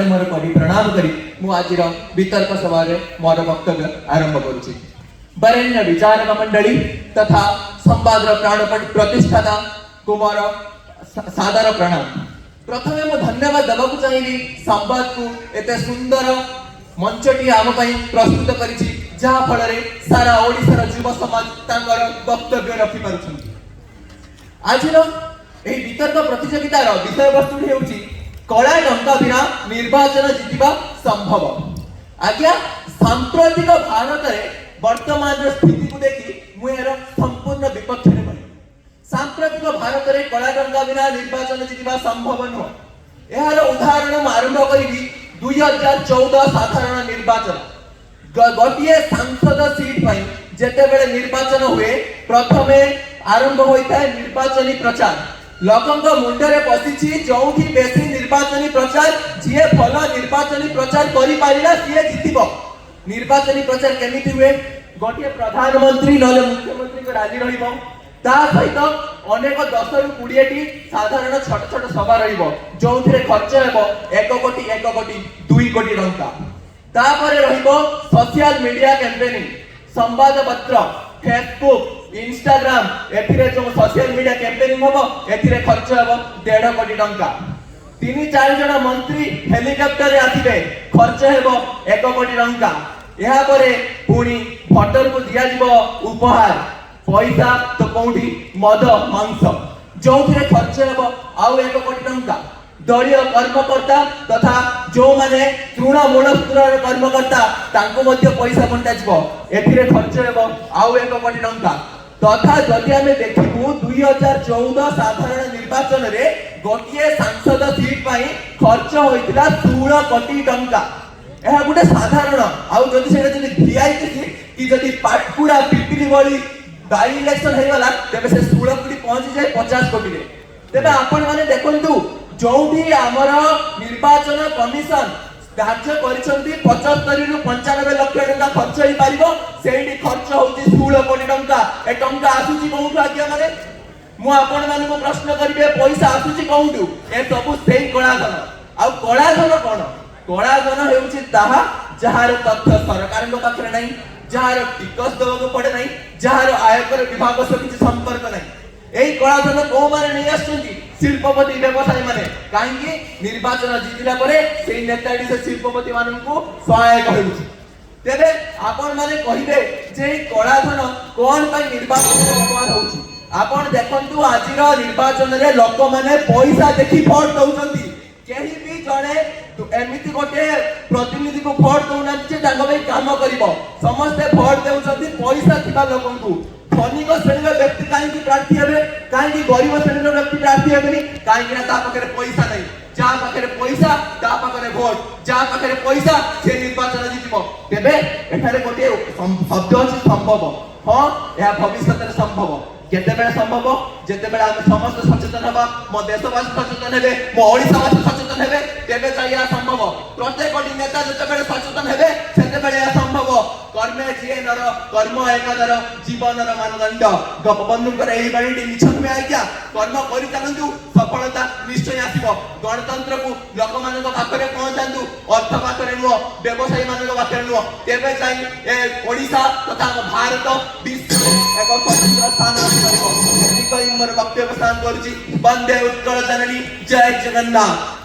मोर प्रणाम करी मु आज वितर्क सभा मोर वक्तव्य आरंभ करुछि। वरेण्य विचारक मंडली तथा संवाद प्राणपट प्रतिष्ठाता को मोर सादर प्रणाम। प्रथमे मु धन्यवाद देवाक चाहिए संवाद को एते सुंदर मंचटी आम प्रस्तुत करिछि, जहा फल सारा ओडिशार युव समाज तांकर वक्तव्य रखि पारुछन्ति। आज वितर्क प्रतियोगितार विषय वस्तु हेउछि कला टंका बिना निर्वाचन जीतिबा संभव। आज्ञा सांप्रतिक भारत रे वर्तमान स्थिति को देखि मुएर संपूर्ण विपक्ष रे बने। सांप्रतिक भारत रे कला टंका बिना निर्वाचन जीतिबा संभव न। एहार उदाहरण आरंभ करिबी 2014 साधारण निर्वाचन। गोटिए सांसद सीट पई जेते बेले निर्वाचन हुए प्रथमे आरंभ होइता है निर्वाचनी प्रचार। लोकंक मुंडरे पसिछि जोठी बेसी निर्वाचनी प्रचार जिए फल निर्वाचनी प्रचार करि पारिला सिए जितिबो। निर्वाचनी प्रचार केमिति हुए गोटे प्रधानमंत्री नले मुख्यमंत्री को राजी रहिबो, ता सहित अनेक 10 रु 20 टी साधारण छोट छोट सभा रहिबो जोथिरे खर्च हेबो 1 कोटी 2 कोटी टंका। तापरे रहिबो सोशल मीडिया कैंपेनिंग, संवाद पत्र, फेसबुक, इंस्टाग्राम एथिरे जो सोशल मीडिया कैंपेनिंग होबो एथिरे खर्च हेबो 1.5 कोटी टंका। 3-4 जण मंत्री हेलिकॉप्टर रे आथिबे, खर्च हेबो 1 कोटी टंका। एहा परे पुणी भोटर को दिया जिवो उपहार, पैसा तो कोठी मद मांस जोथिरे खर्च हेबो आउ 1 कोटी टंका। दलीय कर्मकर्ता तथा जो माने तृणमूल स्तर कर्मकर्ता तांको मध्य पैसा बंटा जिवो, एथिरे खर्च हेबो आउ 1 कोटी टंका। तथा जदि आमे देखिबु 2014 साधारण निर्वाचन रे गोटिए सांसद सीट पई खर्च होइतिला 16 कोटी टंका। एहा गुटे साधारण आउ जदि सेटा जदि वीआईपी सीट कि जदि पाटकुड़ा पिपिली वाली बाई इलेक्शन हेगला तेबे से 16 कोटी पहुंची जाय 50 कोटी रे। तेबे आपण माने देखंतु जोठी आमर निर्वाचन कमिशन धार्य करिसंती 75 रु 95 लाख टंका खर्च होई पारिबो, सेठी खर्च होउची 16 कोटी टंका। ए टंका आसुची कोउठु आज्ञा माने मु आपण माने को प्रश्न करिवे पैसा आसुची कोउठु? ए सब सेही कलाधन। आ कलाधन कोन? कलाधन हेउची ताहा जहार तथ्य सरकार को पाखरे नाही, जहार टिकस देबो पड़े नाही, जहार आयकर विभाग से किछि संपर्क नाही। एई कलाधन को माने नै आछंती शिल्पपति व्यवसायी माने, काहेकि निर्वाचन जीतिला परे सेई नेताडी से शिल्पपति मानन को सहायक हेउछि। तेबे आपण माने कहिबे जे कलाधन कोन पई निर्वाचन रे व्यवहार होउछि? आपण देखंतु आजिर निर्वाचन रे लोक माने पैसा देखि वोट दउछंती। केही भी जणे एमिति गोटे प्रतिनिधि को वोट दउना जे तांगो भाई काम करिवो, समस्त वोट देउछंती पैसा थिबा लोकंकु। धनिक श्रेणीर व्यक्ति काहेकि प्रार्थी हेबे, काहेकि गरीब श्रेणीर व्यक्ति प्रार्थी हेबेनी? काहेकि ना ता पाखरे पैसा नै। जा पाखरे पैसा ता पाखरे वोट, जा पाखरे पैसा से निर्वाचन जीतिबो। तेबे एठारे गोटे शब्द अछि संभव। हां या भविष्य रे संभव। केते बेले संभव? जेते बेले हम समस्त सचेतन हबा, मो देशवासी सचेतन हेबे, मो ओडिसावासी सचेतन हेबे, तेबे जाइया संभव। प्रत्येक नेता जेते बेले सचेतन हेबे सेते बेले या संभव। कर्मे जिए नर कर्म एकादर जीवनर मानदंड। गोपबंधुकर एही बाणीटी निछक में आइया कर्म करि चालंतु सफलता निश्चय आसीबो। गणतंत्र को लोक मानक पाखरे पहुंचांतु, अर्थ पाखरे नुओ, व्यवसायी मानक पाखरे नुओ। तेबे जाई ए ओडिसा तथा भारत विश्व एक स्वतंत्र स्थान करिवो। एही कहि मोर वक्तव्य स्थान करछि। वंदे उत्कल जननी, जय जगन्नाथ।